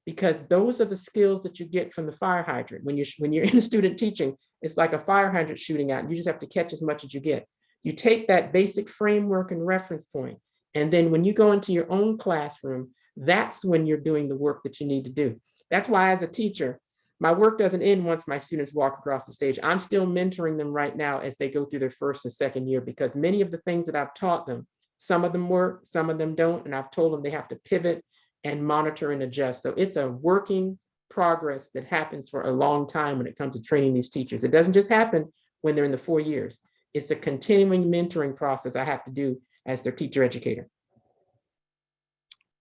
because those are the skills that you get from the fire hydrant. When you're in student teaching, it's like a fire hydrant shooting out, and you just have to catch as much as you get. You take that basic framework and reference point, and then when you go into your own classroom, that's when you're doing the work that you need to do. That's why as a teacher, my work doesn't end once my students walk across the stage. I'm still mentoring them right now as they go through their first and second year, because many of the things that I've taught them, some of them work, some of them don't, and I've told them they have to pivot and monitor and adjust. So it's a working progress that happens for a long time when it comes to training these teachers. It doesn't just happen when they're in the 4 years. It's a continuing mentoring process I have to do as their teacher educator.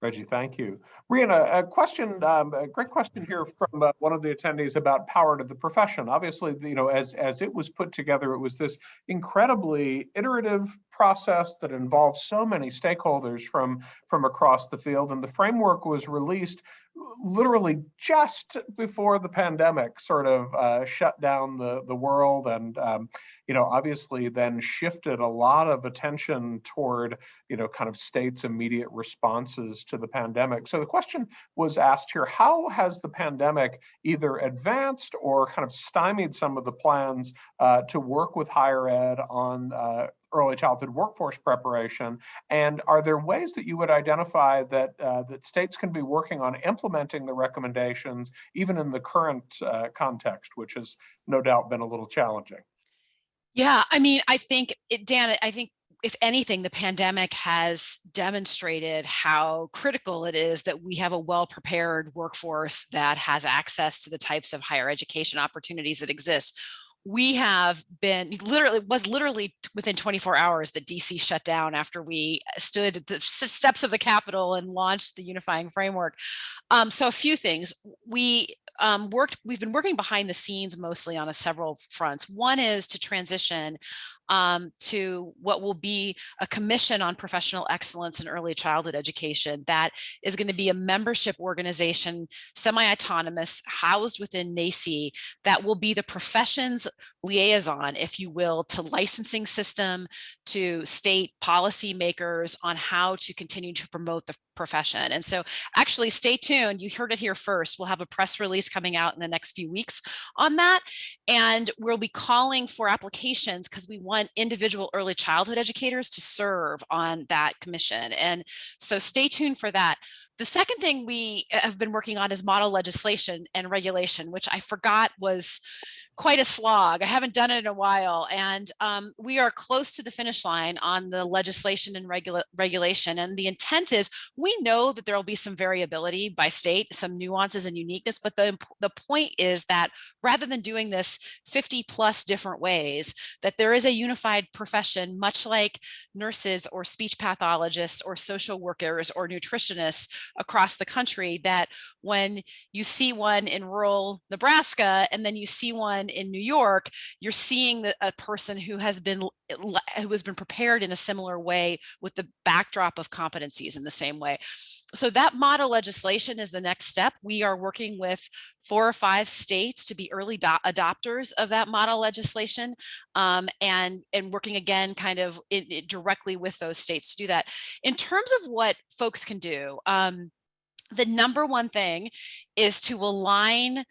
Reggie, thank you. Brianna, a question, a great question here from one of the attendees about power to the profession. Obviously, as it was put together, it was this incredibly iterative process that involved so many stakeholders from across the field, and the framework was released literally just before the pandemic sort of shut down the world, and obviously then shifted a lot of attention toward kind of states' immediate responses to the pandemic. So the question was asked here: how has the pandemic either advanced or kind of stymied some of the plans to work with higher ed on early childhood workforce preparation? And are there ways that you would identify that that states can be working on implementing the recommendations, even in the current context, which has no doubt been a little challenging? Yeah, I mean, I think, Dan, I think if anything, the pandemic has demonstrated how critical it is that we have a well-prepared workforce that has access to the types of higher education opportunities that exist. We have been literally within 24 hours that DC shut down after we stood at the steps of the Capitol and launched the unifying framework. So a few things. We've been working behind the scenes mostly on several fronts. One is to transition to what will be a commission on professional excellence in early childhood education that is going to be a membership organization, semi-autonomous, housed within NAEYC, that will be the profession's liaison, if you will, to licensing system, to state policymakers on how to continue to promote the profession. And so actually stay tuned. You heard it here first. We'll have a press release coming out in the next few weeks on that. And we'll be calling for applications because we want individual early childhood educators to serve on that commission. And so stay tuned for that. The second thing we have been working on is model legislation and regulation, which I forgot was quite a slog. I haven't done it in a while. And we are close to the finish line on the legislation and regulation. And the intent is, we know that there will be some variability by state, some nuances and uniqueness, but the point is that rather than doing this 50 plus different ways, that there is a unified profession, much like nurses or speech pathologists or social workers or nutritionists across the country, that when you see one in rural Nebraska and then you see one in New York, you're seeing a person who has been prepared in a similar way with the backdrop of competencies in the same way. So that model legislation is the next step. We are working with 4 or 5 states to be early adopters of that model legislation, and working again kind of directly with those states to do that. In terms of what folks can do, the number one thing is to align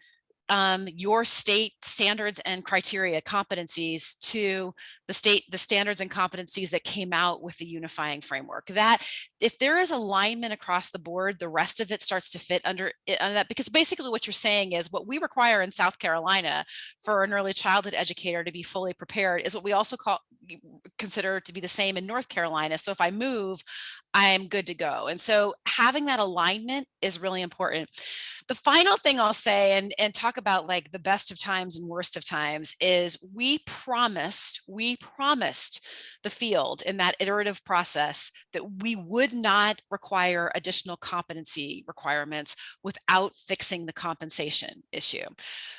your state standards and criteria competencies to the standards and competencies that came out with the unifying framework. That if there is alignment across the board, the rest of it starts to fit under that, because basically what you're saying is what we require in South Carolina for an early childhood educator to be fully prepared is what we also consider to be the same in North Carolina. So if I move, I'm good to go. And so having that alignment is really important. The final thing I'll say, and talk about like the best of times and worst of times, is we promised the field in that iterative process that we would not require additional competency requirements without fixing the compensation issue.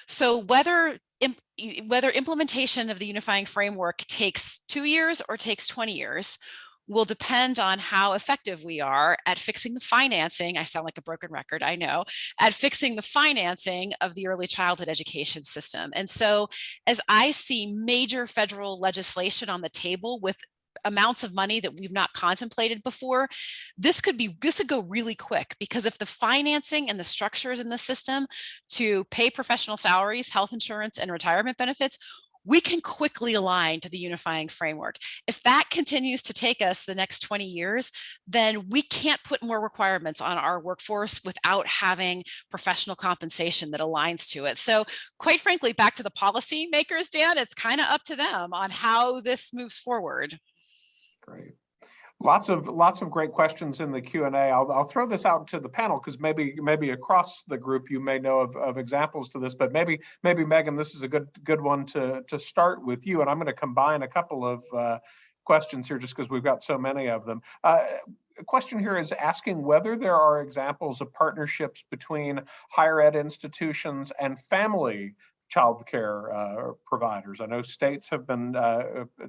So whether implementation of the unifying framework takes 2 years or takes 20 years, will depend on how effective we are at fixing the financing. I sound like a broken record, I know, at fixing the financing of the early childhood education system. And so as I see major federal legislation on the table with amounts of money that we've not contemplated before, this could go really quick, because if the financing and the structures in the system to pay professional salaries, health insurance, and retirement benefits, we can quickly align to the unifying framework. If that continues to take us the next 20 years, then we can't put more requirements on our workforce without having professional compensation that aligns to it. So quite frankly, back to the policymakers, Dan, it's kind of up to them on how this moves forward. Great. Lots of great questions in the Q&A. I'll throw this out to the panel, because maybe across the group you may know of examples to this, but maybe Megan, this is a good one to start with you. And I'm going to combine a couple of questions here just because we've got so many of them. A question here is asking whether there are examples of partnerships between higher ed institutions and family childcare providers. I know states have been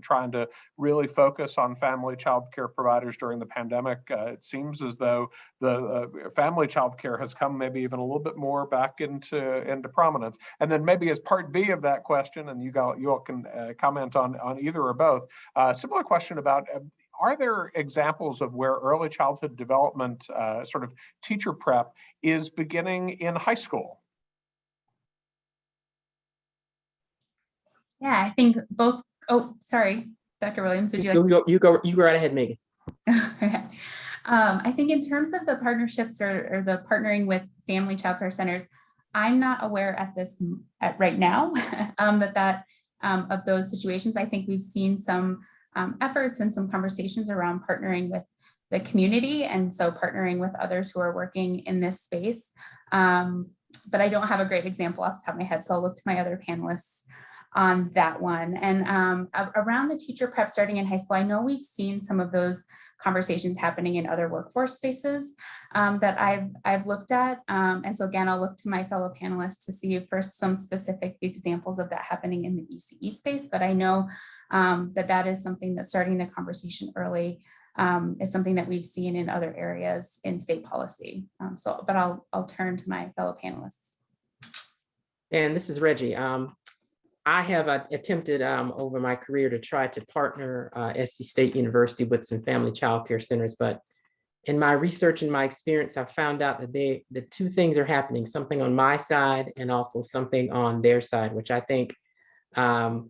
trying to really focus on family childcare providers during the pandemic. It seems as though the family childcare has come maybe even a little bit more back into prominence. And then maybe as part B of that question, and you all can comment on either or both, similar question about are there examples of where early childhood development sort of teacher prep is beginning in high school? Yeah, I think both. Oh, sorry. Dr. Williams, would you like? You go right ahead, Megan. I think in terms of the partnerships or the partnering with family childcare centers, I'm not aware at right now of those situations. I think we've seen some efforts and some conversations around partnering with the community, and so partnering with others who are working in this space. But I don't have a great example off the top of my head, so I'll look to my other panelists on that one. And around the teacher prep starting in high school, I know we've seen some of those conversations happening in other workforce spaces that I've looked at. And so again, I'll look to my fellow panelists to see for some specific examples of that happening in the ECE space. But I know that is something that's starting the conversation early, is something that we've seen in other areas in state policy. But I'll turn to my fellow panelists. And this is Reggie. I have attempted over my career to try to partner SC State University with some family child care centers, but in my research and my experience, I've found out that the two things are happening, something on my side and also something on their side, which I think the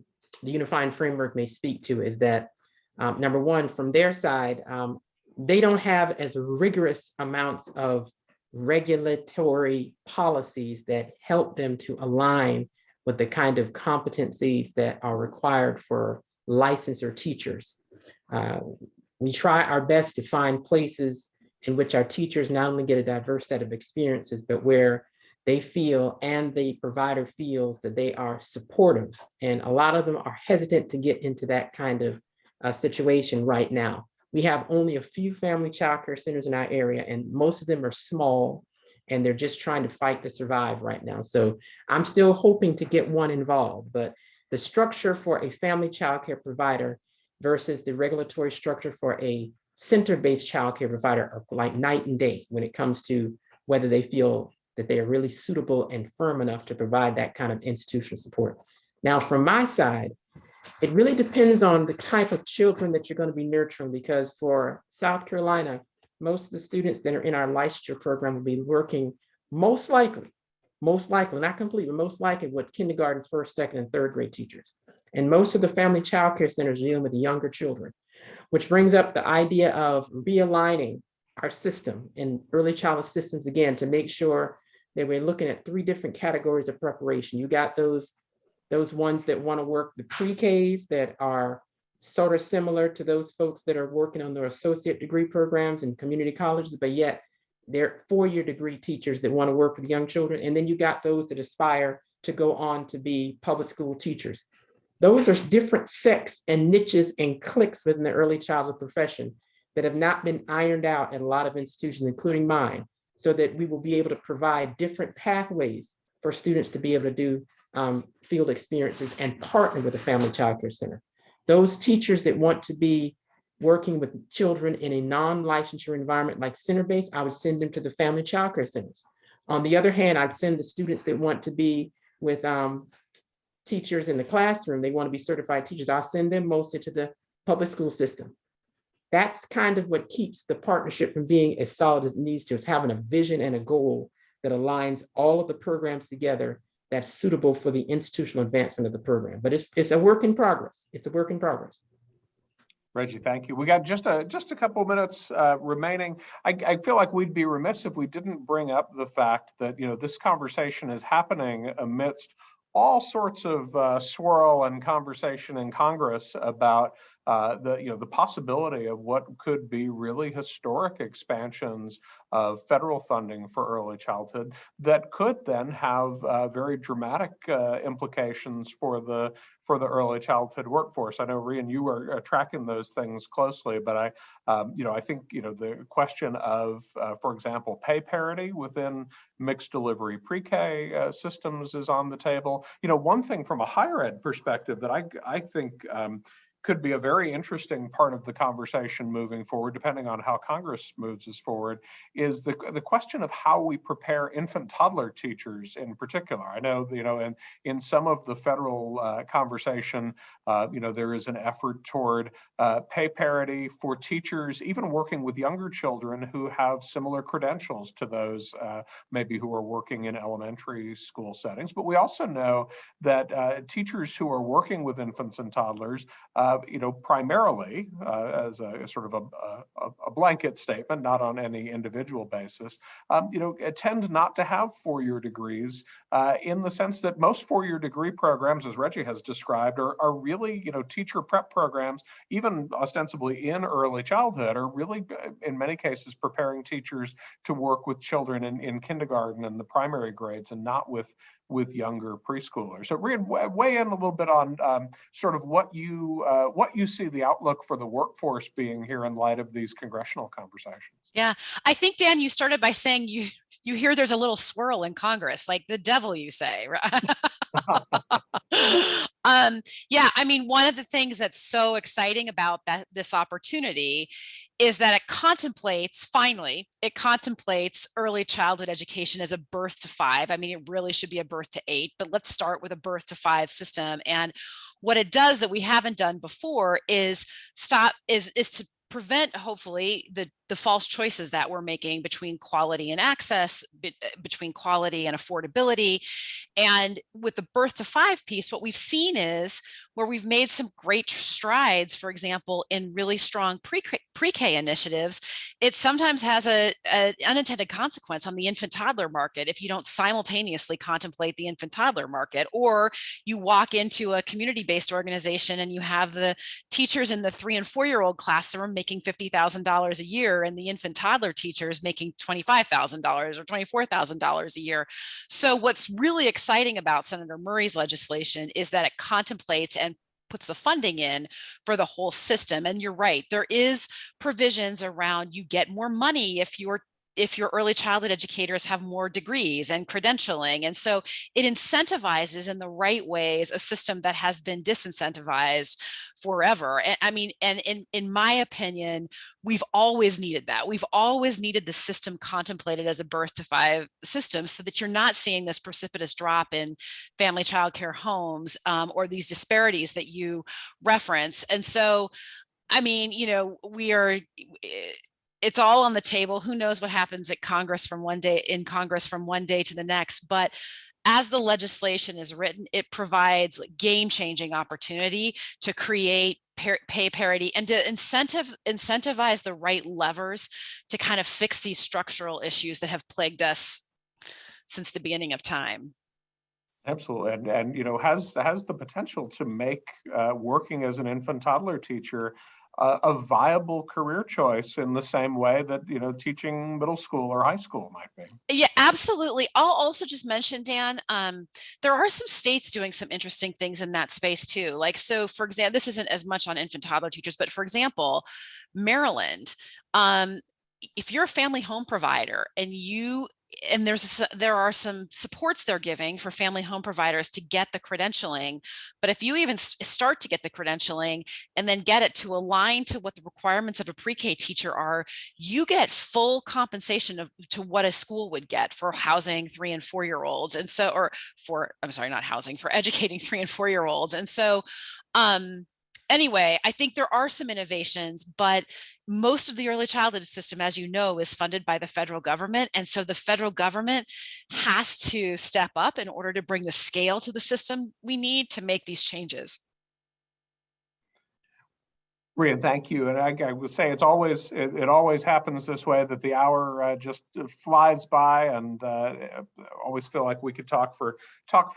unifying framework may speak to, is that number one, from their side, they don't have as rigorous amounts of regulatory policies that help them to align with the kind of competencies that are required for licensure teachers. We try our best to find places in which our teachers not only get a diverse set of experiences, but where they feel and the provider feels that they are supportive. And a lot of them are hesitant to get into that kind of situation right now. We have only a few family child care centers in our area, and most of them are small, and they're just trying to fight to survive right now. So I'm still hoping to get one involved, but the structure for a family childcare provider versus the regulatory structure for a center-based childcare provider are like night and day when it comes to whether they feel that they are really suitable and firm enough to provide that kind of institutional support. Now, from my side, it really depends on the type of children that you're going to be nurturing, because for South Carolina, most of the students that are in our licensure program will be working most likely, not completely, but most likely with kindergarten, first, second, and third grade teachers. And most of the family child care centers are dealing with the younger children, which brings up the idea of realigning our system in early child assistance again to make sure that we're looking at three different categories of preparation. You got those ones that want to work the pre-Ks that are sort of similar to those folks that are working on their associate degree programs in community colleges, but yet they're four-year degree teachers that want to work with young children. And then you got those that aspire to go on to be public school teachers. Those are different sects and niches and cliques within the early childhood profession that have not been ironed out at a lot of institutions, including mine, so that we will be able to provide different pathways for students to be able to do field experiences and partner with a family child care center. Those teachers that want to be working with children in a non-licensure environment like center-based, I would send them to the family child care centers. On the other hand, I'd send the students that want to be with teachers in the classroom, they want to be certified teachers, I'll send them mostly to the public school system. That's kind of what keeps the partnership from being as solid as it needs to. It's having a vision and a goal that aligns all of the programs together that's suitable for the institutional advancement of the program. But it's a work in progress. It's a work in progress. Reggie, thank you. We got just a couple of minutes remaining. I feel like we'd be remiss if we didn't bring up the fact that this conversation is happening amidst all sorts of swirl and conversation in Congress about the possibility of what could be really historic expansions of federal funding for early childhood that could then have very dramatic implications for the early childhood workforce. I know, Rian, you were tracking those things closely, but I think the question of, for example, pay parity within mixed delivery pre-K systems is on the table. One thing from a higher ed perspective that I think could be a very interesting part of the conversation moving forward, depending on how Congress moves us forward, is the question of how we prepare infant toddler teachers in particular. I know, in some of the federal conversation, there is an effort toward pay parity for teachers, even working with younger children who have similar credentials to those maybe who are working in elementary school settings. But we also know that teachers who are working with infants and toddlers primarily as a sort of a blanket statement, not on any individual basis, tend not to have four-year degrees in the sense that most four-year degree programs, as Reggie has described, are really, teacher prep programs, even ostensibly in early childhood, are really, in many cases, preparing teachers to work with children in kindergarten and the primary grades, and not with younger preschoolers. So Rhian, weigh in a little bit on sort of what you see the outlook for the workforce being here in light of these congressional conversations. Yeah, I think, Dan, you started by saying you hear there's a little swirl in Congress, like the devil, you say, right? Yeah, I mean, one of the things that's so exciting about this opportunity is that it contemplates early childhood education as a birth to 5. I mean, it really should be a birth to 8, but let's start with a birth to 5 system. And what it does that we haven't done before is to prevent, hopefully, the false choices that we're making between quality and access, between quality and affordability. And with the birth to 5 piece, what we've seen is where we've made some great strides, for example, in really strong pre-K initiatives, it sometimes has an unintended consequence on the infant toddler market if you don't simultaneously contemplate the infant toddler market, or you walk into a community-based organization and you have the teachers in the 3- and 4-year-old classroom making $50,000 a year and the infant toddler teachers making $25,000 or $24,000 a year. So what's really exciting about Senator Murray's legislation is that it contemplates and puts the funding in for the whole system. And you're right, there is provisions around you get more money if your early childhood educators have more degrees and credentialing. And so it incentivizes in the right ways a system that has been disincentivized forever. I mean, and in my opinion, we've always needed that. We've always needed the system contemplated as a birth to 5 system so that you're not seeing this precipitous drop in family childcare homes or these disparities that you reference. And so, I mean, it's all on the table. Who knows what happens in Congress from one day to the next. But as the legislation is written, it provides game-changing opportunity to create pay parity and to incentivize the right levers to kind of fix these structural issues that have plagued us since the beginning of time. Absolutely, and has the potential to make working as an infant toddler teacher a viable career choice in the same way that teaching middle school or high school might be. Yeah, absolutely. I'll also just mention, Dan, there are some states doing some interesting things in that space too. Like, so for example, this isn't as much on infant toddler teachers, but for example, Maryland, if you're a family home provider and there are some supports they're giving for family home providers to get the credentialing. But if you even start to get the credentialing and then get it to align to what the requirements of a pre-K teacher are, you get full compensation to what a school would get for housing 3- and 4-year-olds. And so, for educating 3- and 4-year-olds. And so, anyway, I think there are some innovations, but most of the early childhood system, as you know, is funded by the federal government. And so the federal government has to step up in order to bring the scale to the system we need to make these changes. Rhian, thank you. And I would say it always happens this way, that the hour just flies by, and always feel like we could talk for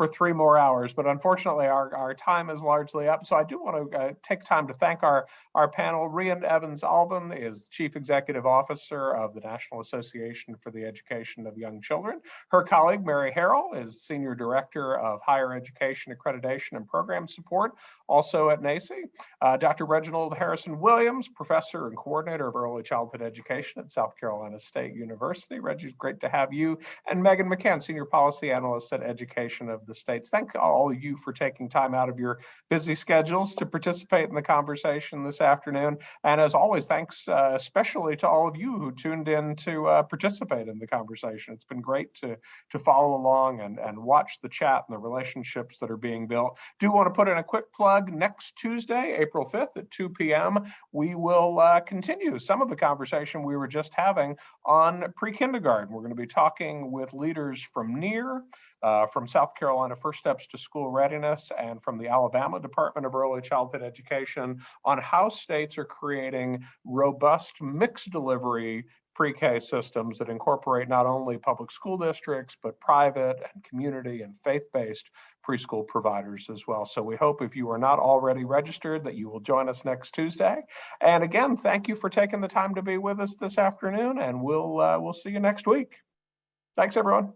3 more hours. But unfortunately, our time is largely up. So I do want to take time to thank our panel. Rhian Evans-Albin is Chief Executive Officer of the National Association for the Education of Young Children. Her colleague, Mary Harrell, is Senior Director of Higher Education Accreditation and Program Support, also at NAEYC. Dr. Reginald Harrison Williams, Professor and Coordinator of Early Childhood Education at South Carolina State University. Reggie, great to have you. And Megan McCann, Senior Policy Analyst at Education of the States. Thank all of you for taking time out of your busy schedules to participate in the conversation this afternoon. And as always, thanks especially to all of you who tuned in to participate in the conversation. It's been great to follow along and watch the chat and the relationships that are being built. Do want to put in a quick plug. Next Tuesday, April 5th at 2 p.m. p.m., we will continue some of the conversation we were just having on pre-kindergarten. We're going to be talking with leaders from NAEYC, from South Carolina First Steps to School Readiness, and from the Alabama Department of Early Childhood Education on how states are creating robust mixed delivery pre-K systems that incorporate not only public school districts, but private and community and faith-based preschool providers as well. So we hope if you are not already registered that you will join us next Tuesday. And again, thank you for taking the time to be with us this afternoon, and we'll see you next week. Thanks, everyone.